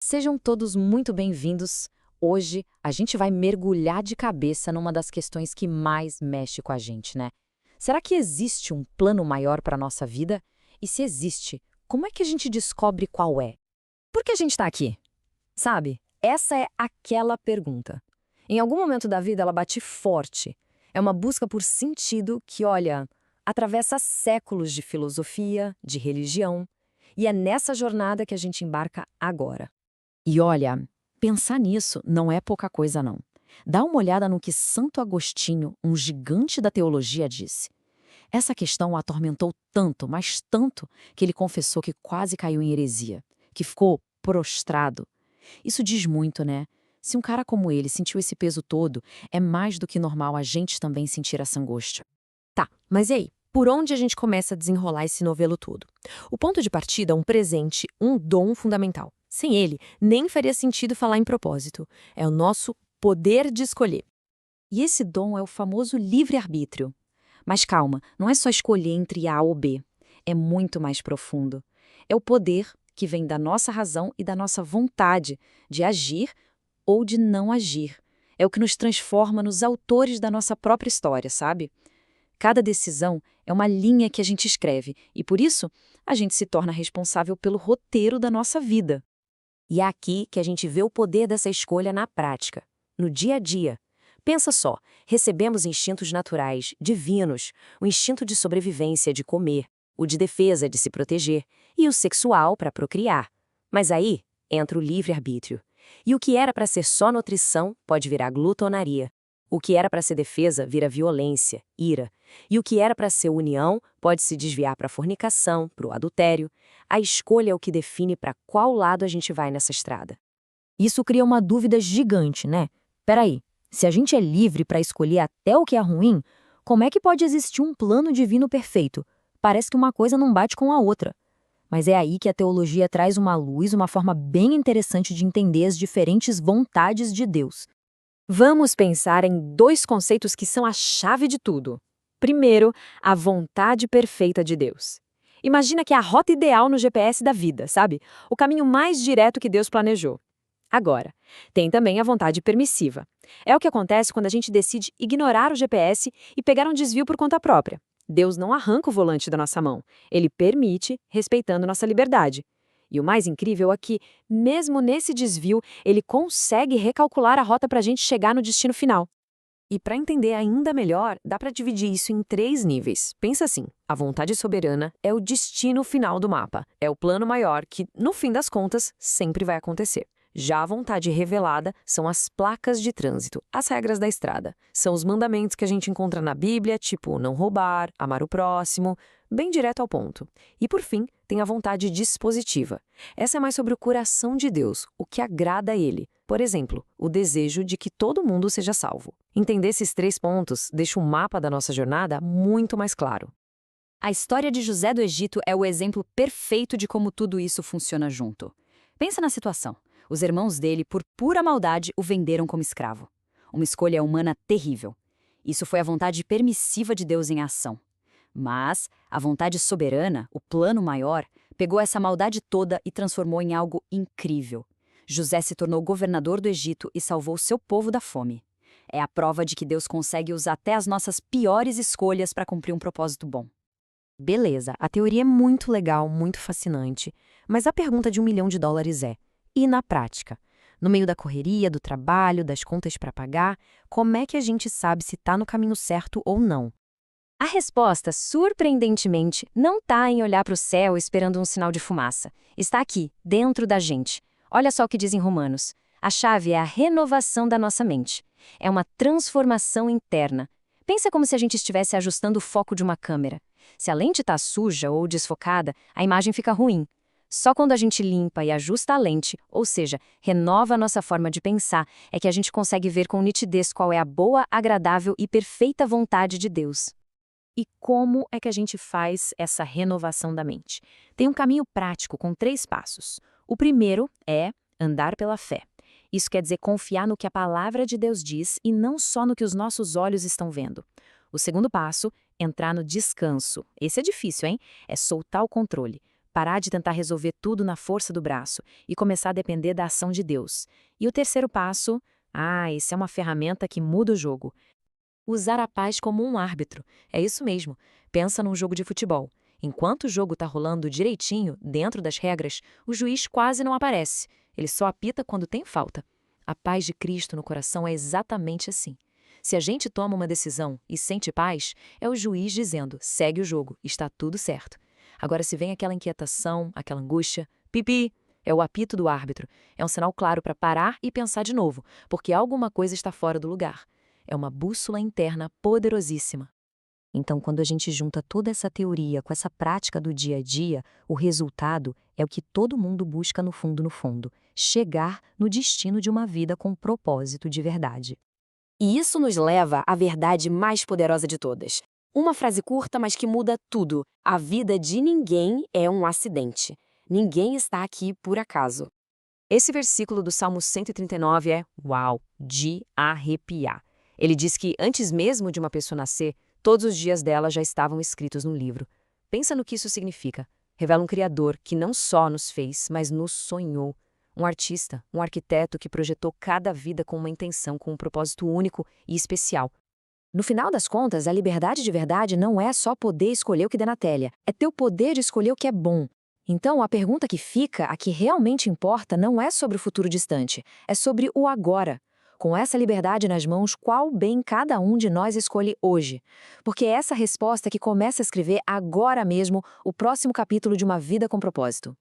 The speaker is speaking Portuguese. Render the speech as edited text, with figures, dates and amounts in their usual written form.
Sejam todos muito bem-vindos. Hoje a gente vai mergulhar de cabeça numa das questões que mais mexe com a gente, né? Será que existe um plano maior para a nossa vida? E se existe, como é que a gente descobre qual é? Por que a gente está aqui? Sabe? Essa é aquela pergunta. Em algum momento da vida ela bate forte. É uma busca por sentido que, olha, atravessa séculos de filosofia, de religião. E é nessa jornada que a gente embarca agora. E olha, pensar nisso não é pouca coisa, não. Dá uma olhada no que Santo Agostinho, um gigante da teologia, disse. Essa questão o atormentou tanto, mas tanto, que ele confessou que quase caiu em heresia, que ficou prostrado. Isso diz muito, né? Se um cara como ele sentiu esse peso todo, é mais do que normal a gente também sentir essa angústia. Tá, mas e aí? Por onde a gente começa a desenrolar esse novelo todo? O ponto de partida é um presente, um dom fundamental. Sem ele, nem faria sentido falar em propósito. É o nosso poder de escolher. E esse dom é o famoso livre-arbítrio. Mas calma, não é só escolher entre A ou B. É muito mais profundo. É o poder que vem da nossa razão e da nossa vontade de agir ou de não agir. É o que nos transforma nos autores da nossa própria história, sabe? Cada decisão é uma linha que a gente escreve e, por isso, a gente se torna responsável pelo roteiro da nossa vida. E é aqui que a gente vê o poder dessa escolha na prática, no dia a dia. Pensa só, recebemos instintos naturais, divinos, o instinto de sobrevivência, de comer, o de defesa, de se proteger, e o sexual para procriar. Mas aí entra o livre-arbítrio. E o que era para ser só nutrição pode virar glutonaria. O que era para ser defesa vira violência, ira. E o que era para ser união pode se desviar para a fornicação, para o adultério. A escolha é o que define para qual lado a gente vai nessa estrada. Isso cria uma dúvida gigante, né? Peraí, se a gente é livre para escolher até o que é ruim, como é que pode existir um plano divino perfeito? Parece que uma coisa não bate com a outra. Mas é aí que a teologia traz uma luz, uma forma bem interessante de entender as diferentes vontades de Deus. Vamos pensar em dois conceitos que são a chave de tudo. Primeiro, a vontade perfeita de Deus. Imagina que é a rota ideal no GPS da vida, sabe? O caminho mais direto que Deus planejou. Agora, tem também a vontade permissiva. É o que acontece quando a gente decide ignorar o GPS e pegar um desvio por conta própria. Deus não arranca o volante da nossa mão. Ele permite, respeitando nossa liberdade. E o mais incrível é que, mesmo nesse desvio, ele consegue recalcular a rota para a gente chegar no destino final. E para entender ainda melhor, dá para dividir isso em 3 níveis. Pensa assim, a vontade soberana é o destino final do mapa. É o plano maior que, no fim das contas, sempre vai acontecer. Já a vontade revelada são as placas de trânsito, as regras da estrada. São os mandamentos que a gente encontra na Bíblia, tipo não roubar, amar o próximo, bem direto ao ponto. E por fim, tem a vontade dispositiva. Essa é mais sobre o coração de Deus, o que agrada a Ele. Por exemplo, o desejo de que todo mundo seja salvo. Entender esses 3 pontos deixa o mapa da nossa jornada muito mais claro. A história de José do Egito é o exemplo perfeito de como tudo isso funciona junto. Pensa na situação. Os irmãos dele, por pura maldade, o venderam como escravo. Uma escolha humana terrível. Isso foi a vontade permissiva de Deus em ação. Mas a vontade soberana, o plano maior, pegou essa maldade toda e transformou em algo incrível. José se tornou governador do Egito e salvou seu povo da fome. É a prova de que Deus consegue usar até as nossas piores escolhas para cumprir um propósito bom. Beleza, a teoria é muito legal, muito fascinante, mas a pergunta de US$ 1 milhão é: e na prática? No meio da correria, do trabalho, das contas para pagar, como é que a gente sabe se está no caminho certo ou não? A resposta, surpreendentemente, não está em olhar para o céu esperando um sinal de fumaça. Está aqui, dentro da gente. Olha só o que diz em Romanos. A chave é a renovação da nossa mente. É uma transformação interna. Pensa como se a gente estivesse ajustando o foco de uma câmera. Se a lente está suja ou desfocada, a imagem fica ruim. Só quando a gente limpa e ajusta a lente, ou seja, renova a nossa forma de pensar, é que a gente consegue ver com nitidez qual é a boa, agradável e perfeita vontade de Deus. E como é que a gente faz essa renovação da mente? Tem um caminho prático com 3 passos. O primeiro é andar pela fé. Isso quer dizer confiar no que a palavra de Deus diz e não só no que os nossos olhos estão vendo. O segundo passo, entrar no descanso. Esse é difícil, hein? É soltar o controle. parar de tentar resolver tudo na força do braço e começar a depender da ação de Deus. E o terceiro passo, isso é uma ferramenta que muda o jogo. Usar a paz como um árbitro. É isso mesmo. Pensa num jogo de futebol. Enquanto o jogo está rolando direitinho, dentro das regras, o juiz quase não aparece. Ele só apita quando tem falta. A paz de Cristo no coração é exatamente assim. Se a gente toma uma decisão e sente paz, é o juiz dizendo, segue o jogo, está tudo certo. Agora, se vem aquela inquietação, aquela angústia, pipi, é o apito do árbitro. É um sinal claro para parar e pensar de novo, porque alguma coisa está fora do lugar. É uma bússola interna poderosíssima. Então, quando a gente junta toda essa teoria com essa prática do dia a dia, o resultado é o que todo mundo busca no fundo, chegar no destino de uma vida com propósito de verdade. E isso nos leva à verdade mais poderosa de todas. Uma frase curta, mas que muda tudo. A vida de ninguém é um acidente. Ninguém está aqui por acaso. Esse versículo do Salmo 139 é, uau, de arrepiar. Ele diz que antes mesmo de uma pessoa nascer, todos os dias dela já estavam escritos no livro. Pensa no que isso significa. Revela um Criador que não só nos fez, mas nos sonhou. Um artista, um arquiteto que projetou cada vida com uma intenção, com um propósito único e especial. No final das contas, a liberdade de verdade não é só poder escolher o que der na telha, é ter o poder de escolher o que é bom. Então, a pergunta que fica, a que realmente importa, não é sobre o futuro distante, é sobre o agora. Com essa liberdade nas mãos, qual bem cada um de nós escolhe hoje? Porque é essa resposta que começa a escrever agora mesmo o próximo capítulo de uma vida com propósito.